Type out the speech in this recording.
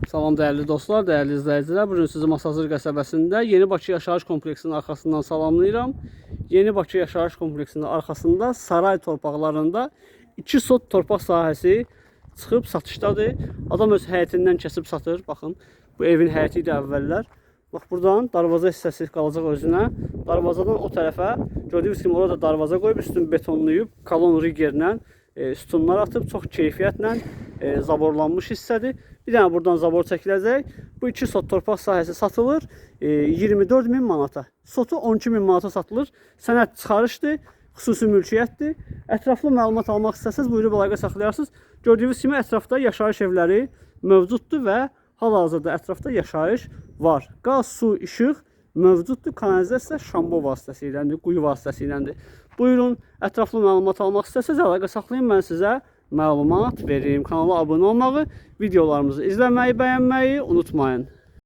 Salam değerli dostlar, değerli izleyiciler. Bugün sizi Masazır qəsəbəsində Yeni Bakı Yaşayış Kompleksinin arxasından salamlayıram. Yeni Bakı Yaşayış Kompleksinin arxasında saray torpaqlarında 2 sot torpaq sahəsi çıxıb satışdadır. Adam öz həyətindən kəsib satır. Baxın, bu evin həyəti idi əvvəllər. Bax, buradan darvaza hissəsi qalacaq özünə. Darvazadan o tərəfə gördüyünüz kimi orada darvaza qoyub, üstünü betonlayıb, kolon riggerlə sütunlar atıb, çox keyfiyyətlə zaborlanmış hissədir. Bir dənə buradan zabor çəkiləcək. Bu 2 sot torpaq sahəsi satılır 24.000 manata. Sotu 12.000 manata satılır. Sənəd çıxarışdır, xüsusi mülkiyyətdir. Ətraflı məlumat almaq istəsəniz buyurub əlaqə saxlayarsınız. Gördüyünüz kimi ətrafda yaşayış evləri mövcuddur və hal-hazırda ətrafda yaşayış var. Qaz, su, işıq mövcuddur. Kanalizasiya şambo vasitəsiyləndir, quyu vasitəsiyləndir. Buyurun, ətraflı məlumat almaq istəsəniz əlaqə saxlayın, mən sizə məlumat verim. Kanala abunə olmağı, videolarımızı izləməyi, bəyənməyi unutmayın.